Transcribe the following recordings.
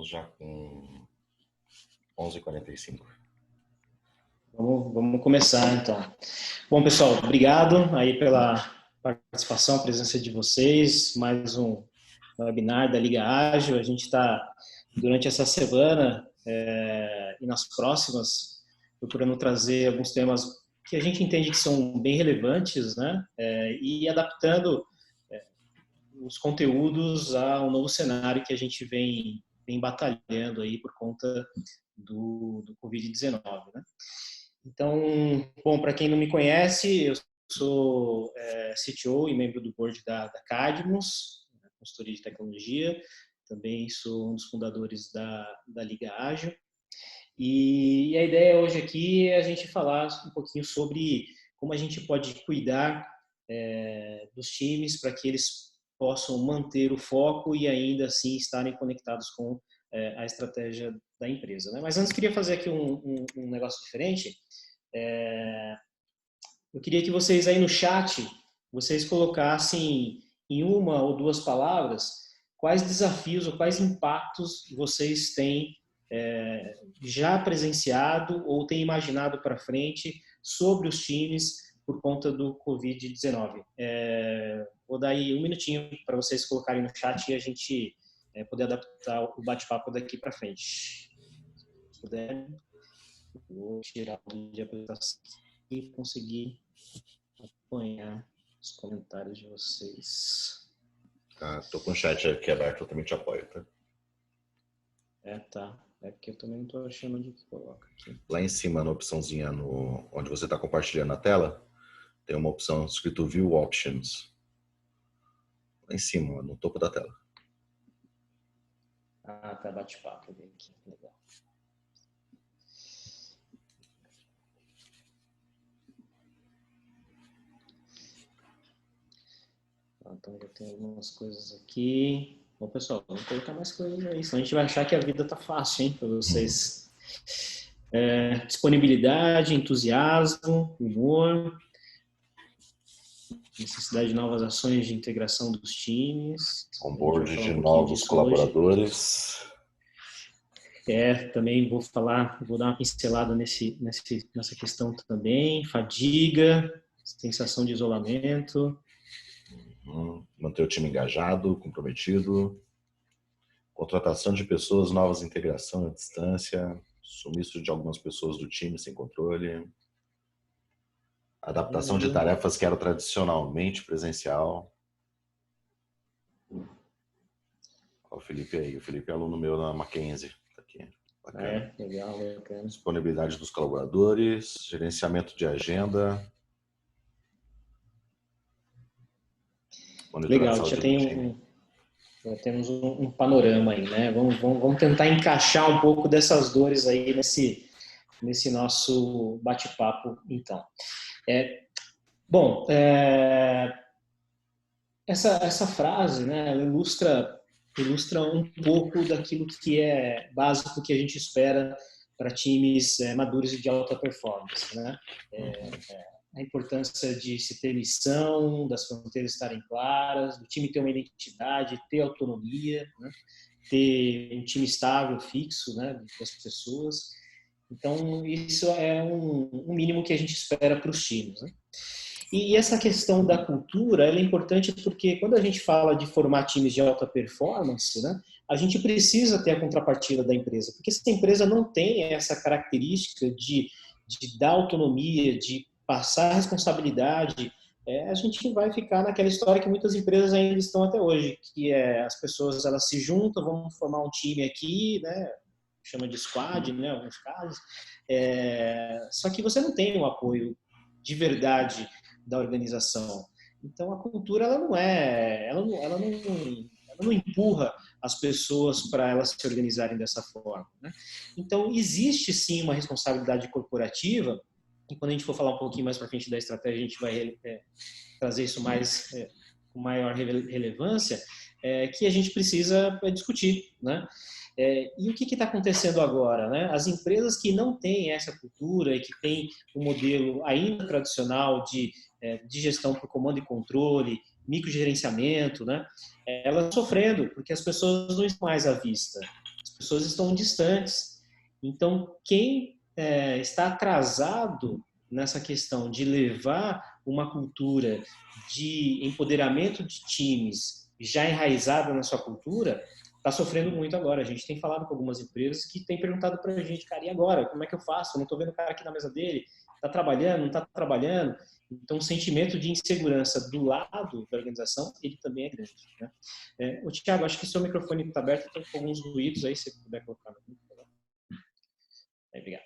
Estamos já com 11h45. Vamos começar, então. Bom, pessoal, obrigado aí pela participação, presença de vocês. Mais um webinar da Liga Ágil. A gente está, durante essa semana e nas próximas, procurando trazer alguns temas que a gente entende que são bem relevantes, né? E adaptando os conteúdos ao novo cenário que a gente vem batalhando aí por conta do Covid-19, né? Então, bom, para quem não me conhece, eu sou CTO e membro do board da Cadmus, consultoria de tecnologia. Também sou um dos fundadores da Liga Ágil. E a ideia hoje aqui é a gente falar um pouquinho sobre como a gente pode cuidar dos times para que eles possam manter o foco e ainda assim estarem conectados com a estratégia da empresa, né? Mas antes queria fazer aqui um negócio diferente. Eu queria que vocês aí no chat, vocês colocassem em uma ou duas palavras quais desafios ou quais impactos vocês têm já presenciado ou têm imaginado para frente sobre os times por conta do Covid-19. Vou dar aí um minutinho para vocês colocarem no chat e a gente poder adaptar o bate-papo daqui para frente. Se puder, vou tirar o de apresentação e conseguir acompanhar os comentários de vocês. Tô com o chat aqui aberto, eu também te apoio, tá? Tá. É porque eu também não tô achando onde que coloca aqui. Lá em cima, na opçãozinha onde você está compartilhando a tela, tem uma opção escrito View Options. Lá em cima, no topo da tela. Tá, bate-papo aqui. Legal. Então já tem algumas coisas aqui. Bom, pessoal, vamos colocar mais coisas aí, senão a gente vai achar que a vida tá fácil, hein, para vocês. Disponibilidade, entusiasmo, humor, necessidade de novas ações de integração dos times. Onboard de novos colaboradores. Também vou dar uma pincelada nessa questão também. Fadiga, sensação de isolamento. Manter o time engajado, comprometido. Contratação de pessoas, novas integração à distância. Sumiço de algumas pessoas do time sem controle. Adaptação de tarefas que eram tradicionalmente presencial. Olha o Felipe aí. O Felipe é aluno meu na Mackenzie. Tá aqui. Bacana. Legal, bacana. Disponibilidade dos colaboradores. Gerenciamento de agenda. Legal, já temos um panorama aí, né? Vamos tentar encaixar um pouco dessas dores aí nesse nosso bate-papo, então. Essa frase, né, ela ilustra um pouco daquilo que é básico que a gente espera para times maduros e de alta performance, né? A importância de se ter missão, das fronteiras estarem claras, do time ter uma identidade, ter autonomia, né? Ter um time estável, fixo, né, das pessoas. Então, isso é um mínimo que a gente espera para os times, né? E essa questão da cultura, ela é importante porque quando a gente fala de formar times de alta performance, né, a gente precisa ter a contrapartida da empresa, porque se a empresa não tem essa característica de dar autonomia, de passar a responsabilidade, a gente vai ficar naquela história que muitas empresas ainda estão até hoje, que as pessoas elas se juntam, vamos formar um time aqui, né, chama de squad, né, em alguns casos, só que você não tem um apoio de verdade da organização. Então a cultura ela não empurra as pessoas para elas se organizarem dessa forma, né? Então existe sim uma responsabilidade corporativa. E quando a gente for falar um pouquinho mais para frente da estratégia, a gente vai trazer isso mais com maior relevância, que a gente precisa discutir, né? E o que está acontecendo agora, né? As empresas que não têm essa cultura e que têm um modelo ainda tradicional de gestão por comando e controle, microgerenciamento, né? Elas estão sofrendo porque as pessoas não estão mais à vista. As pessoas estão distantes. Então, quem está atrasado nessa questão de levar uma cultura de empoderamento de times já enraizada na sua cultura, está sofrendo muito agora. A gente tem falado com algumas empresas que têm perguntado para a gente, cara, e agora? Como é que eu faço? Eu não estou vendo o cara aqui na mesa dele. Está trabalhando? Não está trabalhando? Então, o sentimento de insegurança do lado da organização, ele também é grande. Né? O Thiago, acho que seu microfone está aberto, estou com alguns ruídos aí, se você puder colocar. Obrigado.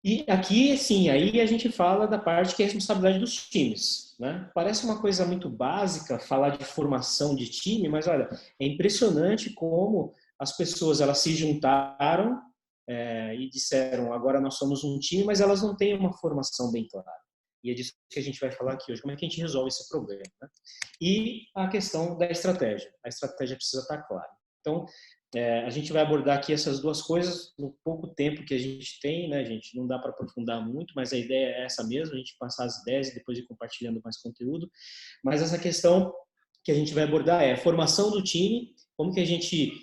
E aqui, sim, aí a gente fala da parte que é a responsabilidade dos times. Né? Parece uma coisa muito básica falar de formação de time, mas olha, é impressionante como as pessoas elas se juntaram e disseram, agora nós somos um time, mas elas não têm uma formação bem clara. E é disso que a gente vai falar aqui hoje, como é que a gente resolve esse problema. Né? E a questão da estratégia. A estratégia precisa estar clara. Então, a gente vai abordar aqui essas duas coisas no pouco tempo que a gente tem, né, gente? Não dá para aprofundar muito, mas a ideia é essa mesmo, a gente passar as ideias e depois ir compartilhando mais conteúdo. Mas essa questão que a gente vai abordar é a formação do time, como que a gente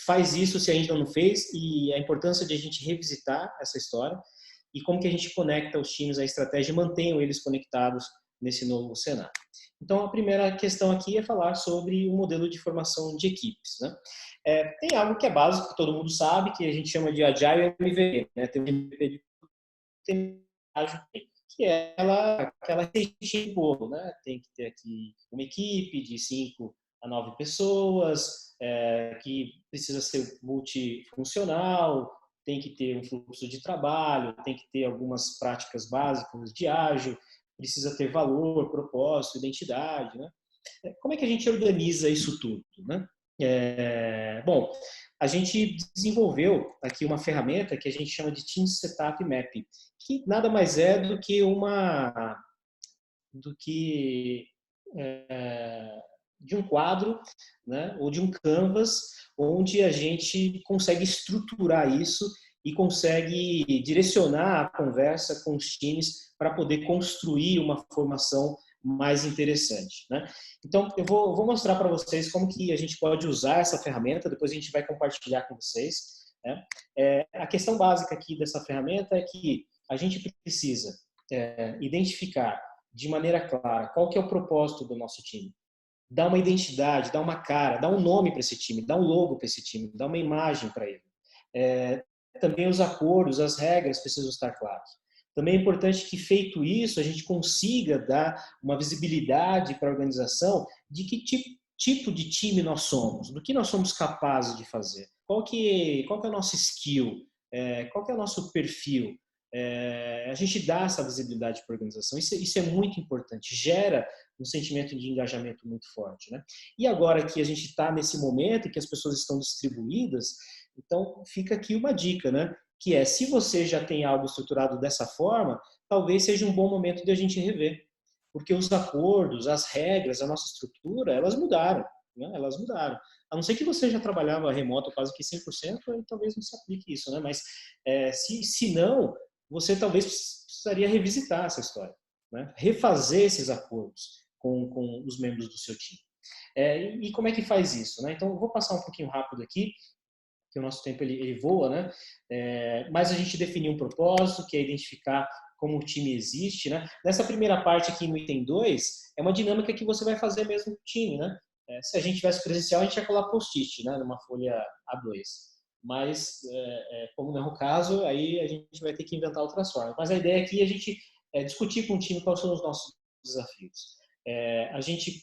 faz isso se ainda não fez e a importância de a gente revisitar essa história e como que a gente conecta os times à estratégia e mantenham eles conectados nesse novo cenário. Então, a primeira questão aqui é falar sobre o modelo de formação de equipes. Né? Tem algo que é básico, que todo mundo sabe, que a gente chama de Agile e MVP. Né? Tem o MVP de que é aquela receitinha de bolo. Né? Tem que ter aqui uma equipe de 5 a 9 pessoas, que precisa ser multifuncional, tem que ter um fluxo de trabalho, tem que ter algumas práticas básicas de ágil, precisa ter valor, propósito, identidade. Né? Como é que a gente organiza isso tudo? Né? Bom, a gente desenvolveu aqui uma ferramenta que a gente chama de Team Setup Map, que nada mais é do que de um quadro, né, ou de um canvas, onde a gente consegue estruturar isso e consegue direcionar a conversa com os times para poder construir uma formação mais interessante. Né? Então, eu vou mostrar para vocês como que a gente pode usar essa ferramenta, depois a gente vai compartilhar com vocês. Né? A questão básica aqui dessa ferramenta é que a gente precisa identificar de maneira clara qual que é o propósito do nosso time. Dar uma identidade, dar uma cara, dar um nome para esse time, dar um logo para esse time, dar uma imagem para ele. Também os acordos, as regras precisam estar claros. Também é importante que, feito isso, a gente consiga dar uma visibilidade para a organização de que tipo de time nós somos, do que nós somos capazes de fazer, qual que é o nosso skill, qual que é o nosso perfil. A gente dá essa visibilidade para a organização, isso é muito importante, gera um sentimento de engajamento muito forte. Né? E agora que a gente está nesse momento e que as pessoas estão distribuídas, então fica aqui uma dica, né? Que é, se você já tem algo estruturado dessa forma, talvez seja um bom momento de a gente rever. Porque os acordos, as regras, a nossa estrutura, elas mudaram. Né? Elas mudaram. A não ser que você já trabalhava remoto quase que 100%, aí talvez não se aplique isso. Né? Mas se não, você talvez precisaria revisitar essa história. Né? Refazer esses acordos com os membros do seu time. E como é que faz isso? Né? Então, eu vou passar um pouquinho rápido aqui, que o nosso tempo ele voa, né? Mas a gente definiu um propósito, que é identificar como o time existe, né? Nessa primeira parte aqui no item 2, é uma dinâmica que você vai fazer mesmo com o time, né? Se a gente tivesse presencial, a gente ia colar post-it, né? Numa folha A2. Mas, como não é o caso, aí a gente vai ter que inventar outras formas. Mas a ideia aqui é a gente discutir com o time quais são os nossos desafios. A gente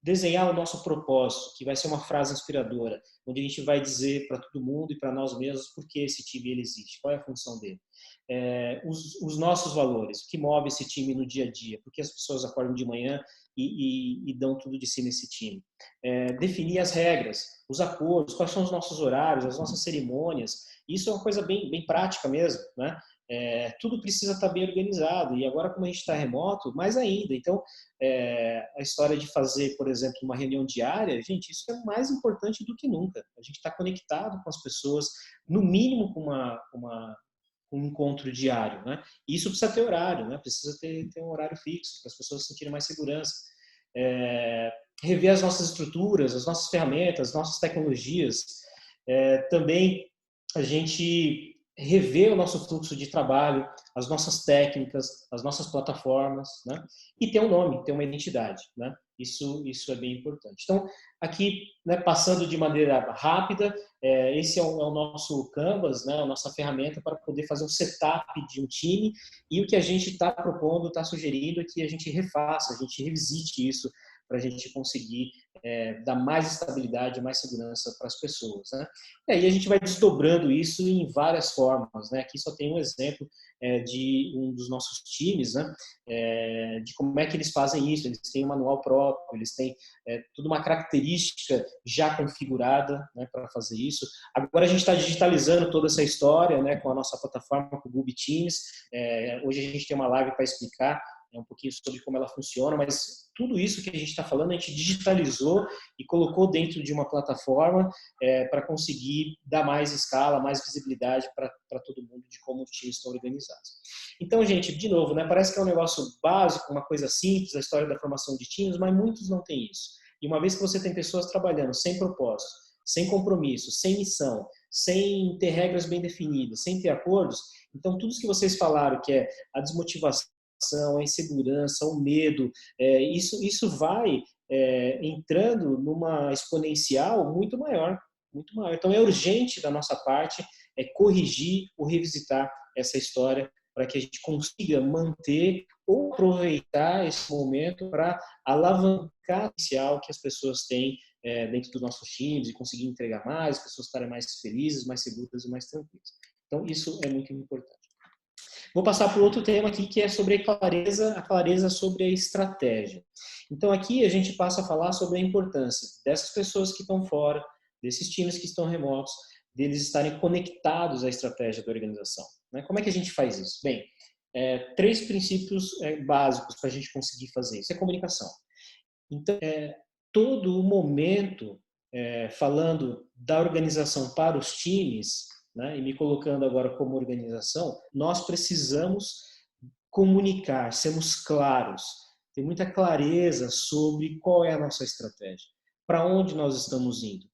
desenhar o nosso propósito, que vai ser uma frase inspiradora, onde a gente vai dizer para todo mundo e para nós mesmos por que esse time ele existe, qual é a função dele. Os nossos valores, o que move esse time no dia a dia, por que as pessoas acordam de manhã e dão tudo de si nesse time. Definir as regras, os acordos, quais são os nossos horários, as nossas cerimônias. Isso é uma coisa bem, bem prática mesmo, né? Tudo precisa estar bem organizado, e agora como a gente está remoto, mais ainda. Então, a história de fazer, por exemplo, uma reunião diária, gente, isso é mais importante do que nunca. A gente está conectado com as pessoas, no mínimo com um encontro diário, né? E isso precisa ter horário, né? Precisa ter um horário fixo, para as pessoas sentirem mais segurança. Rever as nossas estruturas, as nossas ferramentas, as nossas tecnologias, Também a gente rever o nosso fluxo de trabalho, as nossas técnicas, as nossas plataformas, né? E ter um nome, ter uma identidade, né? Isso é bem importante. Então, aqui, né, passando de maneira rápida, esse é o nosso Canvas, né, a nossa ferramenta para poder fazer um setup de um time, e o que a gente está propondo, está sugerindo é que a gente refaça, a gente revisite isso para a gente conseguir dar mais estabilidade, mais segurança para as pessoas, né? E aí a gente vai desdobrando isso em várias formas, né? Aqui só tem um exemplo de um dos nossos times, né? De como é que eles fazem isso. Eles têm um manual próprio, eles têm tudo uma característica já configurada, né, para fazer isso. Agora a gente está digitalizando toda essa história, né, com a nossa plataforma, com o Google Teams. Hoje a gente tem uma live para explicar um pouquinho sobre como ela funciona, mas tudo isso que a gente está falando a gente digitalizou e colocou dentro de uma plataforma para conseguir dar mais escala, mais visibilidade para todo mundo de como os times estão organizados. Então, gente, de novo, né, parece que é um negócio básico, uma coisa simples, a história da formação de times, mas muitos não têm isso. E uma vez que você tem pessoas trabalhando sem propósito, sem compromisso, sem missão, sem ter regras bem definidas, sem ter acordos, então tudo isso que vocês falaram, que é a desmotivação, a insegurança, o medo, isso vai entrando numa exponencial muito maior, muito maior. Então é urgente da nossa parte corrigir ou revisitar essa história para que a gente consiga manter ou aproveitar esse momento para alavancar o potencial que as pessoas têm dentro dos nossos times e conseguir entregar mais, as pessoas estarem mais felizes, mais seguras e mais tranquilas. Então isso é muito importante. Vou passar para outro tema aqui, que é sobre a clareza sobre a estratégia. Então, aqui a gente passa a falar sobre a importância dessas pessoas que estão fora, desses times que estão remotos, deles estarem conectados à estratégia da organização. Como é que a gente faz isso? Bem, 3 princípios básicos para a gente conseguir fazer isso. É comunicação. Então, todo o momento, falando da organização para os times, né, e me colocando agora como organização, nós precisamos comunicar, sermos claros, ter muita clareza sobre qual é a nossa estratégia, para onde nós estamos indo.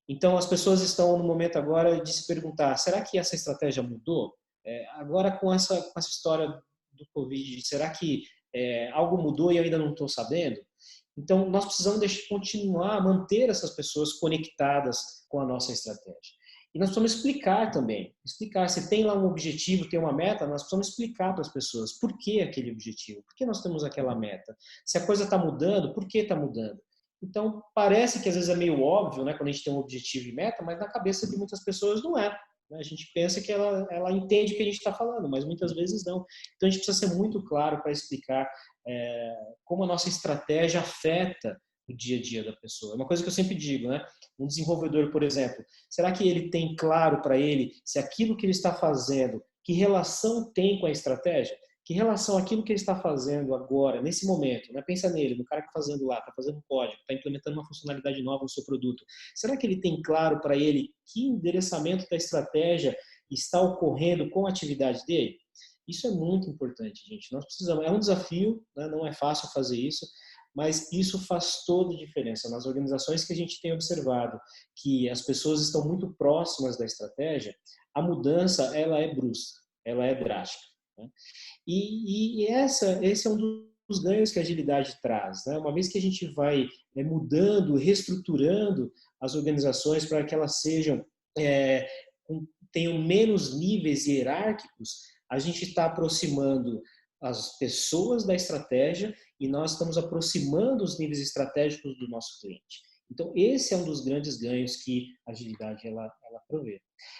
Então, as pessoas estão no momento agora de se perguntar, será que essa estratégia mudou? Agora, com essa história do Covid, será que algo mudou e eu ainda não estou sabendo? Então, nós precisamos continuar a manter essas pessoas conectadas com a nossa estratégia. E nós precisamos explicar também. Explicar. Se tem lá um objetivo, tem uma meta, nós precisamos explicar para as pessoas por que aquele objetivo, por que nós temos aquela meta. Se a coisa está mudando, por que está mudando? Então, parece que às vezes é meio óbvio, né, quando a gente tem um objetivo e meta, mas na cabeça de muitas pessoas não é. A gente pensa que ela entende o que a gente está falando, mas muitas vezes não. Então, a gente precisa ser muito claro para explicar como a nossa estratégia afeta o dia a dia da pessoa. É uma coisa que eu sempre digo, né? Um desenvolvedor, por exemplo, será que ele tem claro para ele se aquilo que ele está fazendo, que relação tem com a estratégia? Que relação aquilo que ele está fazendo agora, nesse momento, né? Pensa nele, no cara que está fazendo lá, está fazendo um código, está implementando uma funcionalidade nova no seu produto. Será que ele tem claro para ele que endereçamento da estratégia está ocorrendo com a atividade dele? Isso é muito importante, gente. Nós precisamos, é um desafio, né? Não é fácil fazer isso, mas isso faz toda a diferença. Nas organizações que a gente tem observado que as pessoas estão muito próximas da estratégia, a mudança ela é brusca, ela é drástica, né? E esse é um dos ganhos que a agilidade traz, né? Uma vez que a gente vai mudando, reestruturando as organizações para que elas sejam tenham menos níveis hierárquicos, a gente está aproximando as pessoas da estratégia e nós estamos aproximando os níveis estratégicos do nosso cliente. Então, esse é um dos grandes ganhos que a agilidade ela provê.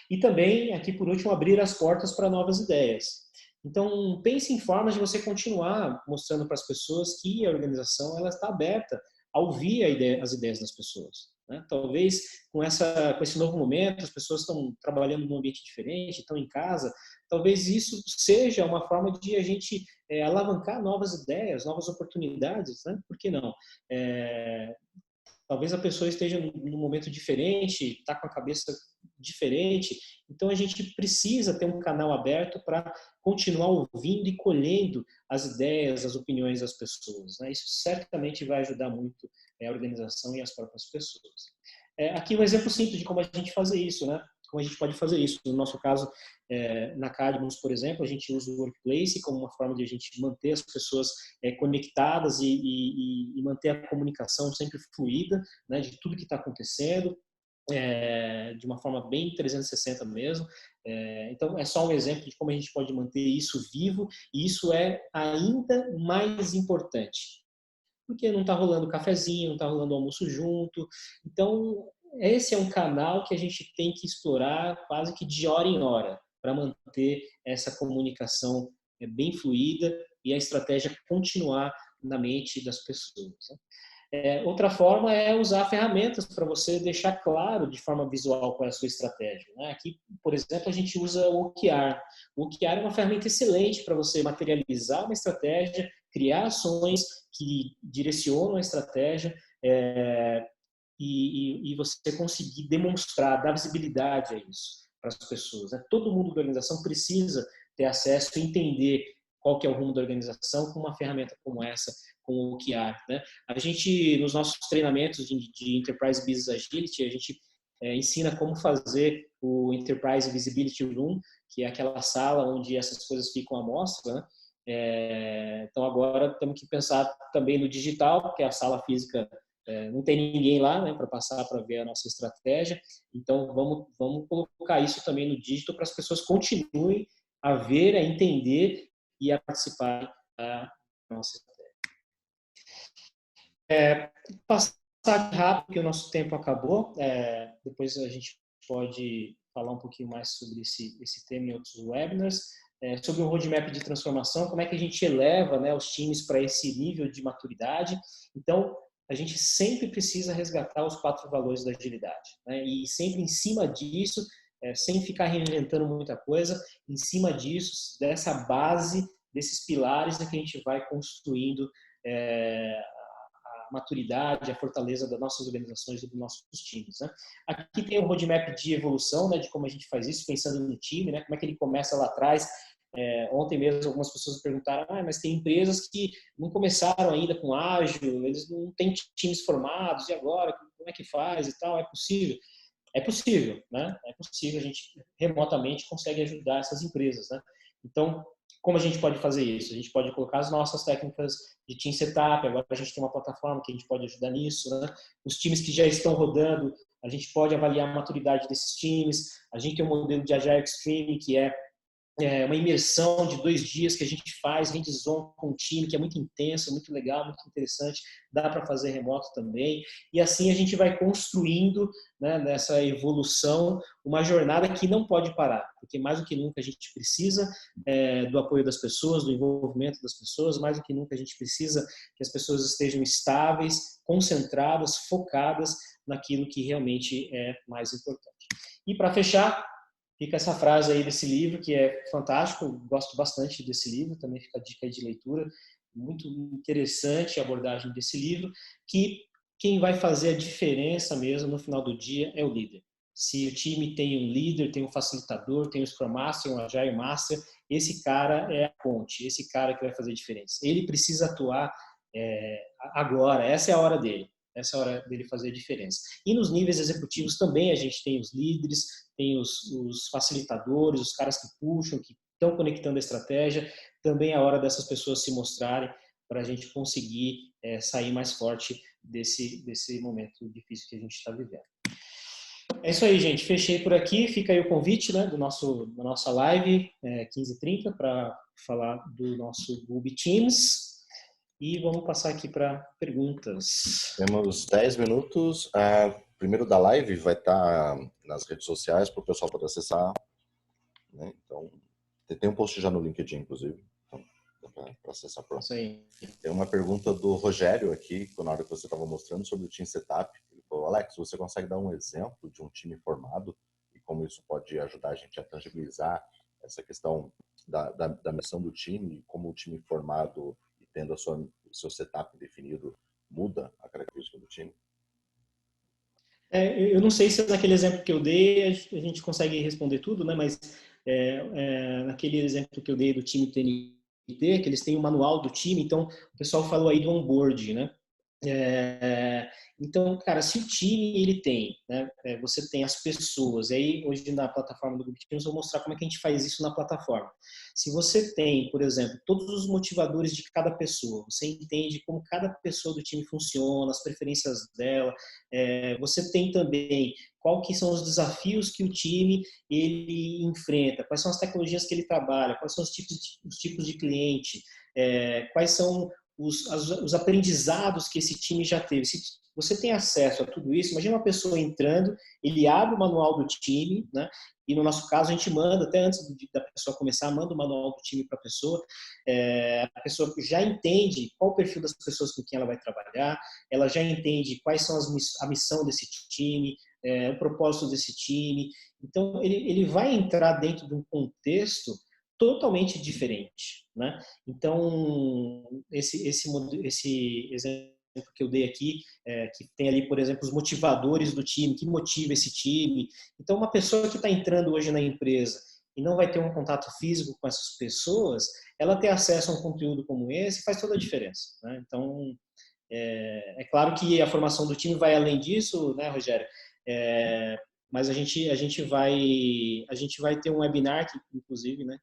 E também, aqui por último, abrir as portas para novas ideias. Então, pense em formas de você continuar mostrando para as pessoas que a organização ela está aberta a ouvir as ideias das pessoas, né? Talvez com esse novo momento, as pessoas estão trabalhando num ambiente diferente, estão em casa, talvez isso seja uma forma de a gente alavancar novas ideias, novas oportunidades, né? Por que não? Talvez a pessoa esteja num momento diferente, está com a cabeça diferente, então a gente precisa ter um canal aberto para continuar ouvindo e colhendo as ideias, as opiniões das pessoas, né? Isso certamente vai ajudar muito a organização e as próprias pessoas. Aqui um exemplo simples de como a gente fazer isso, né? Como a gente pode fazer isso. No nosso caso, na Cadmus, por exemplo, a gente usa o Workplace como uma forma de a gente manter as pessoas conectadas e manter a comunicação sempre fluida, né, de tudo que está acontecendo, de uma forma bem 360 mesmo. Então, é só um exemplo de como a gente pode manter isso vivo, e isso é ainda mais importante, porque não está rolando cafezinho, não está rolando almoço junto. Então, esse é um canal que a gente tem que explorar quase que de hora em hora, para manter essa comunicação bem fluida e a estratégia continuar na mente das pessoas, né? Outra forma é usar ferramentas para você deixar claro de forma visual qual é a sua estratégia, né? Aqui, por exemplo, a gente usa o OKR. O OKR é uma ferramenta excelente para você materializar uma estratégia, criar ações que direcionam a estratégia, e você conseguir demonstrar, dar visibilidade a isso para as pessoas, né? Todo mundo da organização precisa ter acesso e entender qual que é o rumo da organização com uma ferramenta como essa, com o OKR, né? A gente, nos nossos treinamentos de Enterprise Business Agility, a gente ensina como fazer o Enterprise Visibility Room, que é aquela sala onde essas coisas ficam à mostra, né? Então agora temos que pensar também no digital, porque a sala física não tem ninguém lá, né, para passar para ver a nossa estratégia. Então vamos colocar isso também no digital para as pessoas continuem a ver, a entender e a participar da nossa estratégia. Passar rápido, que o nosso tempo acabou. Depois a gente pode falar um pouquinho mais sobre esse tema em outros webinars. Sobre o roadmap de transformação, como é que a gente eleva, né, os times para esse nível de maturidade. Então, a gente sempre precisa resgatar os 4 valores da agilidade, né? E sempre em cima disso, sem ficar reinventando muita coisa, em cima disso, dessa base, desses pilares, é que a gente vai construindo a maturidade, a fortaleza das nossas organizações e dos nossos times, né? Aqui tem um roadmap de evolução, né, de como a gente faz isso, pensando no time, né? Como é que ele começa lá atrás. Ontem mesmo algumas pessoas me perguntaram, mas tem empresas que não começaram ainda com ágil, eles não têm times formados, e agora? Como é que faz e tal? É possível? É possível, né? É possível, a gente remotamente consegue ajudar essas empresas, né? Então, como a gente pode fazer isso? A gente pode colocar as nossas técnicas de Team Setup, agora a gente tem uma plataforma que a gente pode ajudar nisso, né? Os times que já estão rodando, a gente pode avaliar a maturidade desses times, a gente tem um modelo de Agile Extreme, que é uma imersão de 2 dias que a gente faz, hands-on com o time, que é muito intenso, muito legal, muito interessante, dá para fazer remoto também, e assim a gente vai construindo, né, nessa evolução, uma jornada que não pode parar, porque mais do que nunca a gente precisa do apoio das pessoas, do envolvimento das pessoas, mais do que nunca a gente precisa que as pessoas estejam estáveis, concentradas, focadas naquilo que realmente é mais importante. E para fechar, fica essa frase aí desse livro, que é fantástico, gosto bastante desse livro, também fica a dica aí de leitura, muito interessante a abordagem desse livro, que quem vai fazer a diferença mesmo no final do dia é o líder. Se o time tem um líder, tem um facilitador, tem um Scrum Master, um Agile Master, esse cara é a ponte, esse cara que vai fazer a diferença. Ele precisa atuar agora, essa é a hora dele. Essa é a hora dele fazer a diferença. E nos níveis executivos também a gente tem os líderes, tem os facilitadores, os caras que puxam, que estão conectando a estratégia. Também é a hora dessas pessoas se mostrarem para a gente conseguir sair mais forte desse momento difícil que a gente está vivendo. É isso aí, gente. Fechei por aqui. Fica aí o convite, né, da nossa live 15h30 para falar do nosso Google Teams. E vamos passar aqui para perguntas. Temos 10 minutos. Primeiro da live vai estar nas redes sociais para o pessoal poder acessar, né? Então, tem um post já no LinkedIn, inclusive. Então, para acessar pronto. Isso aí. Tem uma pergunta do Rogério aqui, na hora que você estava mostrando sobre o Team Setup. Ele falou, Alex, você consegue dar um exemplo de um time formado e como isso pode ajudar a gente a tangibilizar essa questão da missão do time e como o time formado e tendo o seu setup definido muda a característica do time? Eu não sei se naquele exemplo que eu dei a gente consegue responder tudo, né? Mas naquele exemplo que eu dei do time TNT, que eles têm o manual do time, então o pessoal falou aí do onboard, né? Então, cara, se o time ele tem, né, você tem as pessoas, e aí hoje na plataforma do Grupo Teams eu vou mostrar como é que a gente faz isso na plataforma. Se você tem, por exemplo, todos os motivadores de cada pessoa, você entende como cada pessoa do time funciona, as preferências dela, você tem também qual que são os desafios que o time ele enfrenta, quais são as tecnologias que ele trabalha, quais são os tipos de cliente, quais são os aprendizados que esse time já teve. Se você tem acesso a tudo isso, imagina uma pessoa entrando, ele abre o manual do time, né? E no nosso caso a gente manda, até antes da pessoa começar, manda o manual do time para a pessoa já entende qual o perfil das pessoas com quem ela vai trabalhar, ela já entende quais são a missão desse time, o propósito desse time. Então, ele vai entrar dentro de um contexto totalmente diferente, né? Então, esse exemplo que eu dei aqui, que tem ali, por exemplo, os motivadores do time, que motiva esse time. Então, uma pessoa que está entrando hoje na empresa e não vai ter um contato físico com essas pessoas, ela ter acesso a um conteúdo como esse faz toda a diferença, né? Então, claro que a formação do time vai além disso, né, Rogério? Mas a gente vai ter um webinar que, inclusive, né,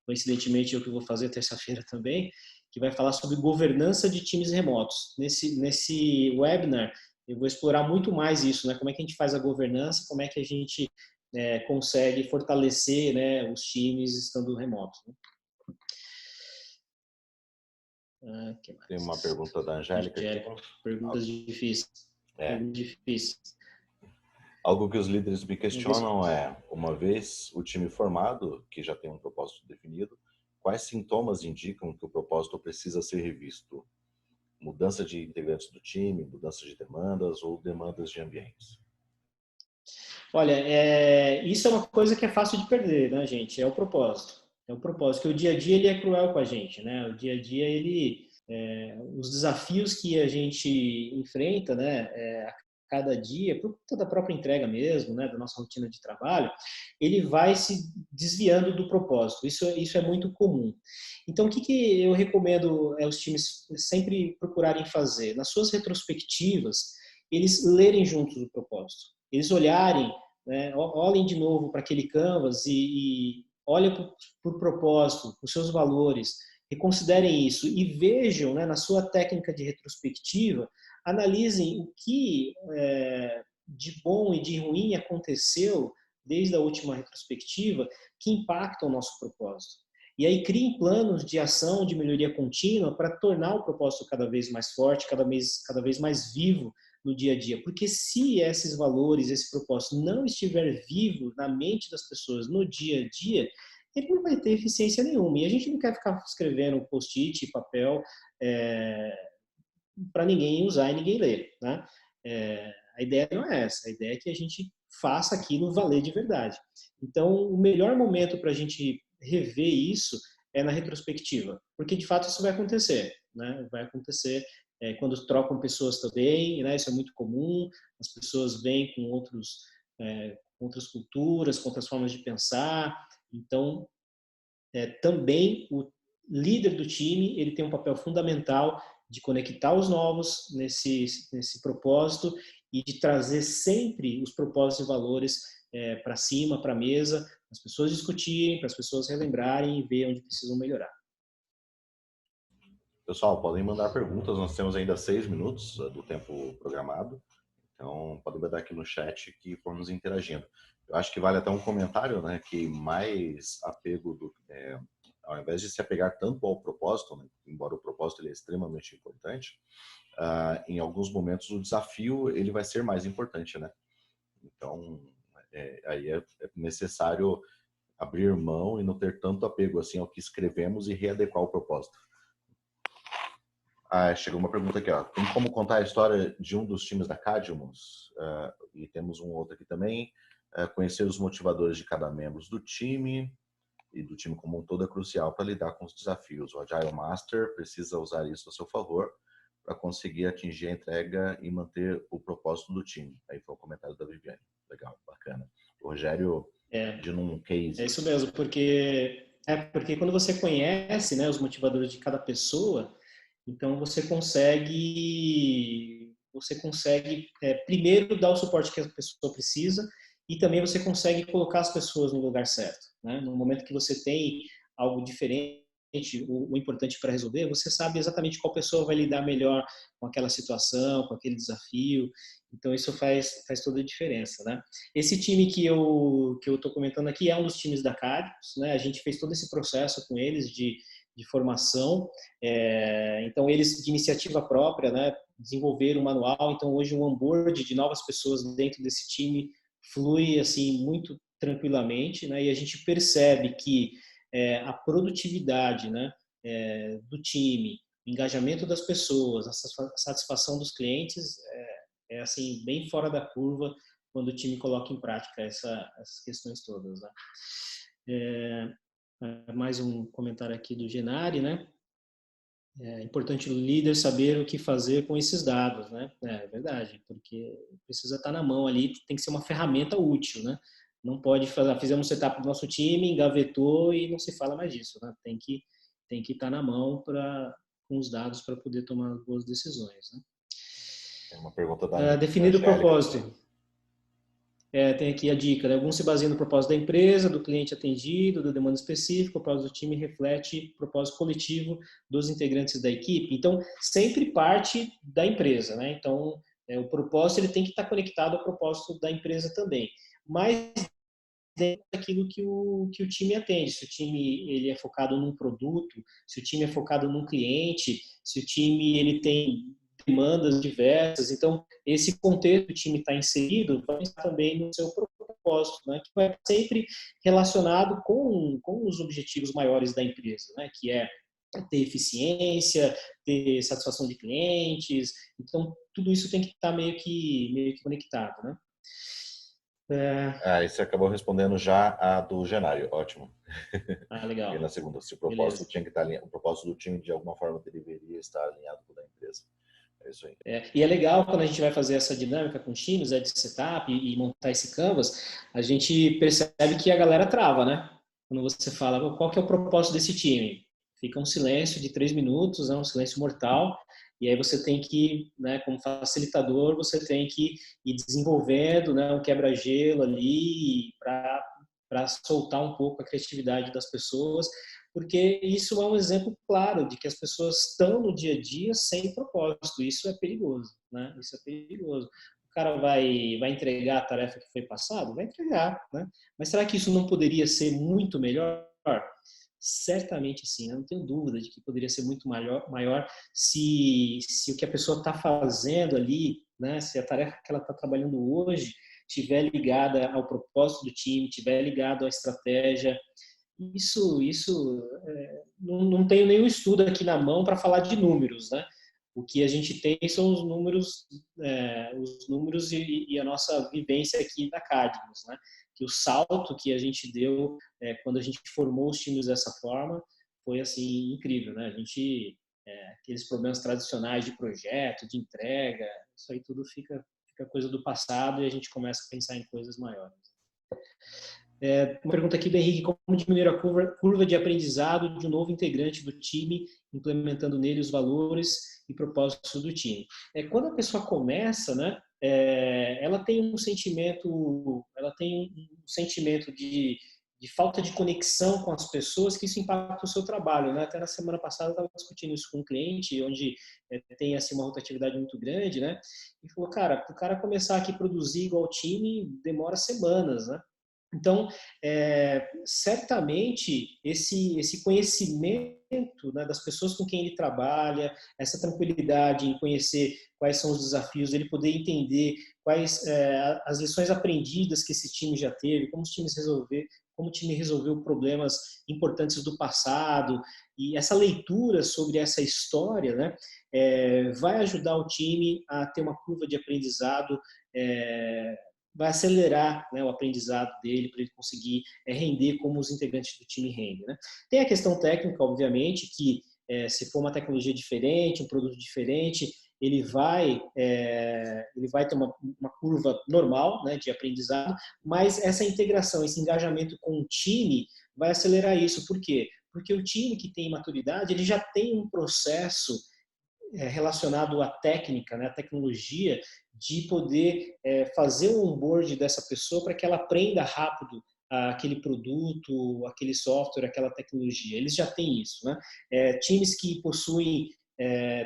coincidentemente, eu que vou fazer terça-feira também, que vai falar sobre governança de times remotos. Nesse webinar, eu vou explorar muito mais isso, né? Como é que a gente faz a governança, como é que a gente consegue fortalecer, né, os times estando remotos. Né? Que mais? Tem uma pergunta da Angélica aqui. Perguntas difíceis. Perguntas difíceis. Algo que os líderes me questionam é, uma vez o time formado, que já tem um propósito definido, quais sintomas indicam que o propósito precisa ser revisto? Mudança de integrantes do time, mudança de demandas ou demandas de ambientes? Olha, isso é uma coisa que é fácil de perder, né, gente? É o propósito. É o propósito, que o dia a dia ele é cruel com a gente, né? O dia a dia os desafios que a gente enfrenta, né, a cada dia, por conta da própria entrega mesmo, né, da nossa rotina de trabalho, ele vai se desviando do propósito. Isso é muito comum. Então, o que eu recomendo os times sempre procurarem fazer? Nas suas retrospectivas, eles lerem juntos o propósito. Eles olharem, né, olhem de novo para aquele canvas e olhem por propósito, os seus valores, reconsiderem isso e vejam, né, na sua técnica de retrospectiva, analisem o que de bom e de ruim aconteceu desde a última retrospectiva que impacta o nosso propósito. E aí criem planos de ação, de melhoria contínua para tornar o propósito cada vez mais forte, cada vez mais vivo no dia a dia. Porque se esses valores, esse propósito não estiver vivo na mente das pessoas no dia a dia, ele não vai ter eficiência nenhuma. E a gente não quer ficar escrevendo post-it, papel, para ninguém usar e ninguém ler. Né? A ideia não é essa. A ideia é que a gente faça aquilo valer de verdade. Então, o melhor momento para a gente rever isso é na retrospectiva, porque de fato isso vai acontecer. Né? Vai acontecer quando trocam pessoas também, né? Isso é muito comum. As pessoas vêm com outras culturas, com outras formas de pensar. Então, também o líder do time ele tem um papel fundamental de conectar os novos nesse propósito e de trazer sempre os propósitos e valores para cima, para a mesa, para as pessoas discutirem, para as pessoas relembrarem e ver onde precisam melhorar. Pessoal, podem mandar perguntas, nós temos ainda 6 minutos do tempo programado, então podem mandar aqui no chat que formos interagindo. Eu acho que vale até um comentário, né, que mais apego ao invés de se apegar tanto ao propósito, né, embora o propósito ele é extremamente importante, em alguns momentos o desafio ele vai ser mais importante, né? Então, aí é necessário abrir mão e não ter tanto apego assim ao que escrevemos e readequar o propósito. Chegou uma pergunta aqui, ó. Tem como contar a história de um dos times da Cadmus? E temos um outro aqui também. Conhecer os motivadores de cada membro do time e do time como um todo é crucial para lidar com os desafios. O Agile Master precisa usar isso a seu favor para conseguir atingir a entrega e manter o propósito do time. Aí foi o comentário da Viviane. Legal, bacana. O Rogério, de um case. É isso mesmo, porque quando você conhece, né, os motivadores de cada pessoa, Então você consegue primeiro dar o suporte que a pessoa precisa e também você consegue colocar as pessoas no lugar certo, né? No momento que você tem algo diferente, o importante para resolver, você sabe exatamente qual pessoa vai lidar melhor com aquela situação, com aquele desafio. Então isso faz toda a diferença, né? Esse time que eu estou comentando aqui é um dos times da Cadmus, né? A gente fez todo esse processo com eles de formação. Então eles de iniciativa própria, né, desenvolveram um manual. Então hoje o onboard de novas pessoas dentro desse time flui assim muito tranquilamente, né? E a gente percebe que a produtividade, né, do time, o engajamento das pessoas, a satisfação dos clientes é assim bem fora da curva quando o time coloca em prática essas questões todas, né? Mais um comentário aqui do Genari, né? É importante o líder saber o que fazer com esses dados, né? É verdade, porque precisa estar na mão ali, tem que ser uma ferramenta útil, né? Não pode fazer, fizemos um setup do nosso time, engavetou e não se fala mais disso, né? Tem que estar na mão com os dados para poder tomar boas decisões, né? Tem uma pergunta da Definido o Angélica também. propósito. Tem aqui a dica, né? Alguns se baseiam no propósito da empresa, do cliente atendido, da demanda específica. O propósito do time reflete o propósito coletivo dos integrantes da equipe. Então, sempre parte da empresa, né? Então, o propósito ele tem que estar conectado ao propósito da empresa também. Mas dentro daquilo que o time atende. Se o time ele é focado num produto, se o time é focado num cliente, se o time ele tem demandas diversas, então esse contexto que o time está inserido vai estar também no seu propósito, né, que vai sempre relacionado com os objetivos maiores da empresa, né, que é ter eficiência, ter satisfação de clientes. Então tudo isso tem que estar meio que conectado, né? Ah, e você acabou respondendo já a do Genário, ótimo. E Legal. na segunda, se o propósito Beleza. tinha que estar alinhado, o propósito do time de alguma forma deveria estar alinhado com o da empresa. É isso aí. E é legal quando a gente vai fazer essa dinâmica com times, de setup e montar esse canvas, a gente percebe que a galera trava, né? Quando você fala, qual que é o propósito desse time? Fica um silêncio de 3 minutos, né? Um silêncio mortal, e aí você tem que, né, como facilitador, você tem que ir desenvolvendo, né, um quebra-gelo ali para soltar um pouco a criatividade das pessoas, porque isso é um exemplo claro de que as pessoas estão no dia a dia sem propósito. Isso é perigoso, né? Isso é perigoso. O cara vai entregar a tarefa que foi passada? Vai entregar, né? Mas será que isso não poderia ser muito melhor? Certamente sim, eu não tenho dúvida de que poderia ser muito maior se o que a pessoa está fazendo ali, né, se a tarefa que ela está trabalhando hoje estiver ligada ao propósito do time, estiver ligado à estratégia. Isso não tenho nenhum estudo aqui na mão para falar de números, né? O que a gente tem são os números e a nossa vivência aqui da Cadmus, né? Que o salto que a gente deu quando a gente formou os times dessa forma foi assim incrível, né? A gente aqueles problemas tradicionais de projeto, de entrega, isso aí tudo fica coisa do passado e a gente começa a pensar em coisas maiores. Uma pergunta aqui do Henrique: como diminuir a curva de aprendizado de um novo integrante do time, implementando nele os valores e propósitos do time? Quando a pessoa começa, né, ela tem um sentimento de falta de conexão com as pessoas, que isso impacta o seu trabalho, né? Até na semana passada eu estava discutindo isso com um cliente, onde tem assim uma rotatividade muito grande, né? E falou, cara, para o cara começar aqui a produzir igual time, demora semanas, né? Então, certamente, esse conhecimento, né, das pessoas com quem ele trabalha, essa tranquilidade em conhecer quais são os desafios, ele poder entender quais as lições aprendidas que esse time já teve, como o time resolveu problemas importantes do passado, e essa leitura sobre essa história, né, vai ajudar o time a ter uma curva de aprendizado vai acelerar, né, o aprendizado dele para ele conseguir render como os integrantes do time rendem, né? Tem a questão técnica, obviamente, que se for uma tecnologia diferente, um produto diferente, ele vai ter uma curva normal, né, de aprendizado, mas essa integração, esse engajamento com o time vai acelerar isso. Por quê? Porque o time que tem maturidade, ele já tem um processo relacionado à técnica, né, à tecnologia, de poder fazer o onboard dessa pessoa para que ela aprenda rápido aquele produto, aquele software, aquela tecnologia. Eles já têm isso, né? Times que possuem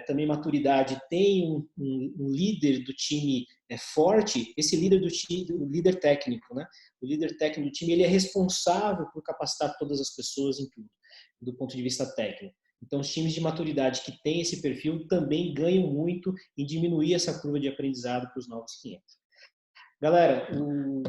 também maturidade, tem um líder do time forte, esse líder do time, o líder técnico, né? O líder técnico do time, ele é responsável por capacitar todas as pessoas em tudo, do ponto de vista técnico. Então, os times de maturidade que têm esse perfil também ganham muito em diminuir essa curva de aprendizado para os novos clientes. Galera, o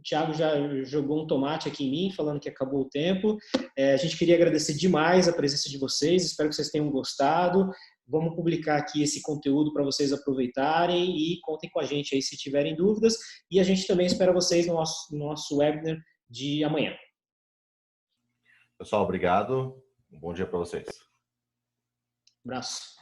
Thiago já jogou um tomate aqui em mim, falando que acabou o tempo. A gente queria agradecer demais a presença de vocês, espero que vocês tenham gostado. Vamos publicar aqui esse conteúdo para vocês aproveitarem e contem com a gente aí se tiverem dúvidas. E a gente também espera vocês no nosso webinar de amanhã. Pessoal, obrigado. Um bom dia para vocês. Abraço.